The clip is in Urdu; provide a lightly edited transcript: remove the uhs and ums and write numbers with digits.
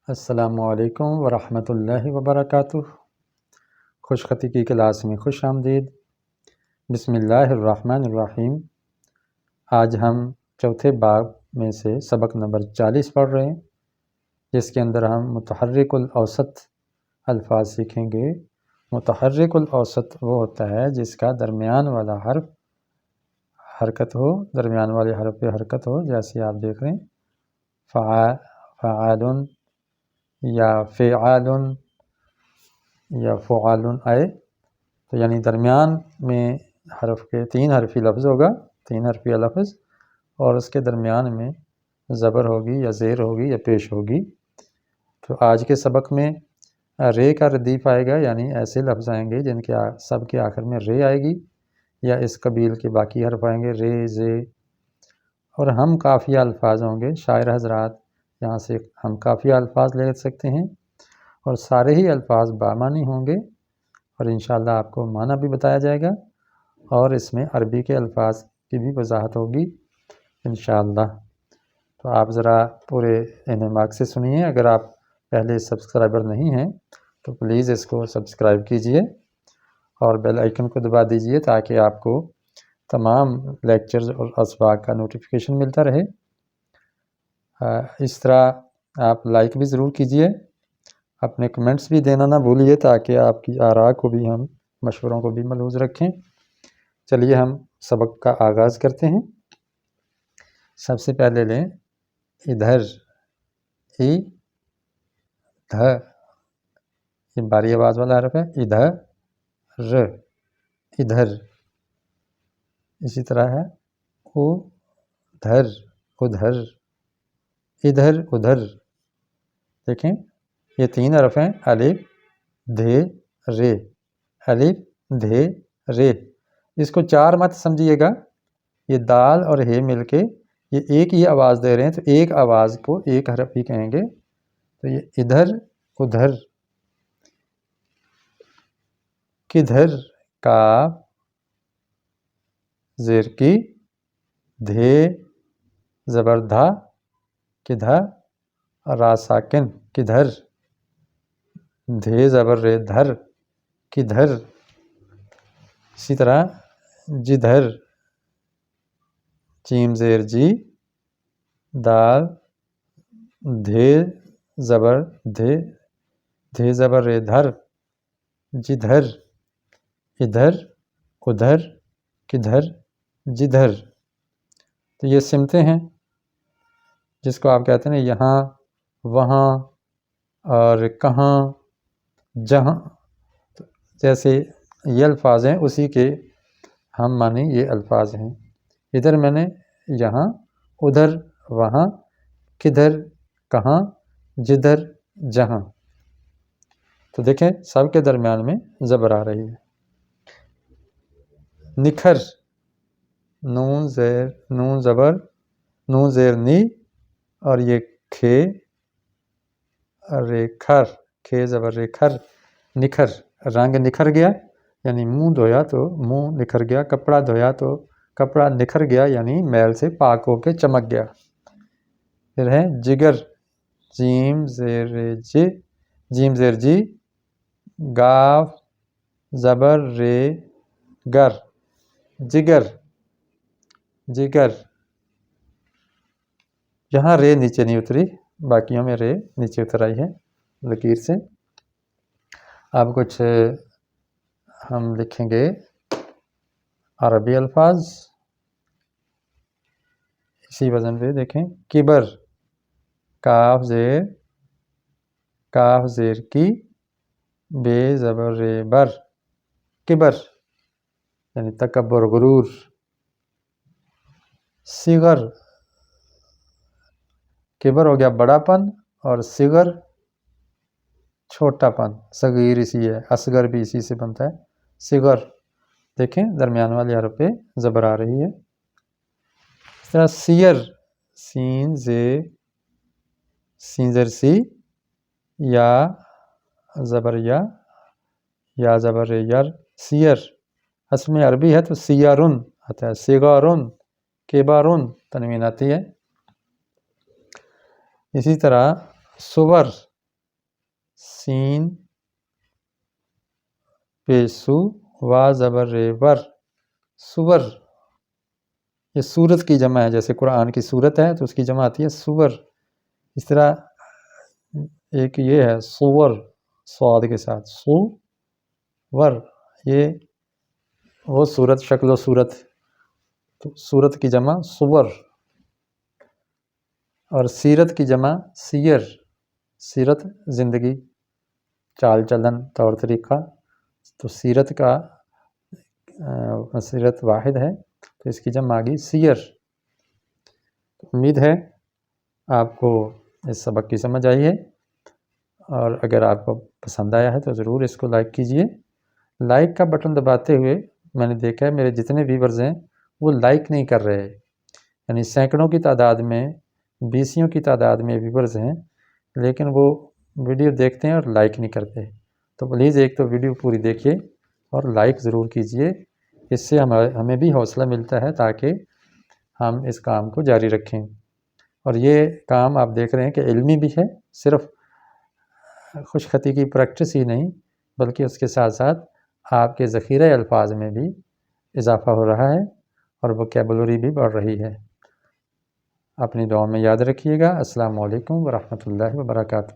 السلام علیکم ورحمۃ اللہ وبرکاتہ۔ خوش خطی کی کلاس میں خوش آمدید۔ بسم اللہ الرحمن الرحیم۔ آج ہم چوتھے باب میں سے سبق نمبر 40 پڑھ رہے ہیں، جس کے اندر ہم متحرک الاوسط الفاظ سیکھیں گے۔ متحرک الاوسط وہ ہوتا ہے جس کا درمیان والا حرف حرکت ہو، درمیان والے حرف پہ حرکت ہو، جیسے آپ دیکھ رہے ہیں فعال یا فعال یا فعال آئے، تو یعنی درمیان میں حرف کے 3 حرفی لفظ ہوگا، 3 حرفی لفظ، اور اس کے درمیان میں زبر ہوگی یا زیر ہوگی یا پیش ہوگی۔ تو آج کے سبق میں رے کا ردیف آئے گا، یعنی ایسے لفظ آئیں گے جن کے سب کے آخر میں رے آئے گی، یا اس قبیل کے باقی حرف آئیں گے رے، زے، اور ہم قافیہ الفاظ ہوں گے۔ شاعر حضرات یہاں سے ہم قافیہ الفاظ لے سکتے ہیں، اور سارے ہی الفاظ بامعنی ہوں گے، اور انشاءاللہ آپ کو معنی بھی بتایا جائے گا، اور اس میں عربی کے الفاظ کی بھی وضاحت ہوگی انشاءاللہ۔ تو آپ ذرا پورے انہماک سے سنیے۔ اگر آپ پہلے سبسکرائبر نہیں ہیں تو پلیز اس کو سبسکرائب کیجئے اور بیل آئیکن کو دبا دیجئے، تاکہ آپ کو تمام لیکچرز اور اسباق کا نوٹیفیکیشن ملتا رہے۔ اس طرح آپ لائک بھی ضرور کیجئے، اپنے کمنٹس بھی دینا نہ بھولیے، تاکہ آپ کی آراء کو بھی ہم مشوروں کو بھی ملحوظ رکھیں۔ چلیے ہم سبق کا آغاز کرتے ہیں۔ سب سے پہلے لیں ادھر، ای دھ، یہ باری آواز والا حرف ہے، ادھر، ر، ادھر۔ اسی طرح ہے ادھر، ادھر، ادھر، ادھر۔ دیکھیں یہ 3 حرف ہیں، الف، دھے، رے، الف، دھے، رے۔ اس کو 4 مت سمجھیے گا، یہ دال اور ہے مل کے یہ ایک ہی آواز دے رہے ہیں، تو ایک آواز کو ایک حرف ہی کہیں گے۔ تو یہ ادھر، ادھر، کدھر، کاف، زیر کی، دھے، زبر دھا، کدھر، را ساکن، کدھر، دھے زبر رے، دھر، کدھر۔ اسی طرح جدھر، جیم زیر جی، دال، دھے زبر دھے، دھے زبر رے، دھر، جدھر، ادھر، ادھر، کدھر، جدھر۔ تو یہ سمتیں ہیں جس کو آپ کہتے ہیں یہاں، وہاں، اور کہاں، جہاں، جیسے یہ الفاظ ہیں اسی کے ہم معنی یہ الفاظ ہیں۔ ادھر میں نے یہاں، ادھر وہاں، کدھر کہاں، جدھر جہاں۔ تو دیکھیں سب کے درمیان میں زبر آ رہی ہے۔ نکھر، نون زیر، نون زبر، نون زیر نی، اور یہ کھے، رے کھر، کھے زبر رے کھر، نکھر۔ رنگ نکھر گیا یعنی منہ دھویا تو منہ نکھر گیا، کپڑا دھویا تو کپڑا نکھر گیا یعنی میل سے پاک ہو کے چمک گیا۔ پھر ہے جگر، جیم زیر جی، جیم زیر جی، گاف، زبر رے، گر، جگر، جگر۔ یہاں رے نیچے نہیں اتری، باقیوں میں رے نیچے اتر آئی ہے لکیر سے۔ اب کچھ ہم لکھیں گے عربی الفاظ اسی وزن پہ۔ دیکھیں کبر، کاف زیر، کاف زیر کی، بے زبر رے بر، کبر یعنی تکبر، غرور۔ صغر، کبر ہو گیا بڑا پن، اور صغر چھوٹا پن، صغیر اسی ہے، اصغر بھی اسی سے بنتا ہے، صغر۔ دیکھیں درمیان والے حرف پہ زبر آ رہی ہے۔ اس طرح سیر، سین زے، سین زر سی، یا زبر یا زبر یر، سیر۔ اصل میں عربی ہے تو سیارن آتا ہے، سیگارن، کیبارن تنوین آتی ہے۔ اسی طرح سور، سین پیسو وا زبر ور، سور. یہ سورت کی جمع ہے، جیسے قرآن کی سورت ہے تو اس کی جمع آتی ہے سور. اس طرح ایک یہ ہے سور، صاد کے ساتھ، سور. یہ وہ صورت، شکل و صورت، تو صورت کی جمع سور. اور سیرت کی جمع سیر. سیرت زندگی، چال چلن، طور طریقہ. تو سیرت کا سیرت واحد ہے تو اس کی جمع آ گئی سیر. امید ہے آپ کو اس سبق کی سمجھ آئی ہے، اور اگر آپ کو پسند آیا ہے تو ضرور اس کو لائک کیجئے. لائک کا بٹن دباتے ہوئے میں نے دیکھا ہے میرے جتنے ویورز ہیں وہ لائک نہیں کر رہے، یعنی سینکڑوں کی تعداد میں، بیسیوں کی تعداد میں ویورز ہیں، لیکن وہ ویڈیو دیکھتے ہیں اور لائک نہیں کرتے. تو پلیز ایک تو ویڈیو پوری دیکھیے اور لائک ضرور کیجئے، اس سے ہمیں بھی حوصلہ ملتا ہے تاکہ ہم اس کام کو جاری رکھیں. اور یہ کام آپ دیکھ رہے ہیں کہ علمی بھی ہے، صرف خوش خطی کی پریکٹس ہی نہیں بلکہ اس کے ساتھ ساتھ آپ کے ذخیرہ الفاظ میں بھی اضافہ ہو رہا ہے اور ووکیبلری بھی بڑھ رہی ہے. اپنی دعاؤں میں یاد رکھیے گا. السلام علیکم ورحمۃ اللہ وبرکاتہ.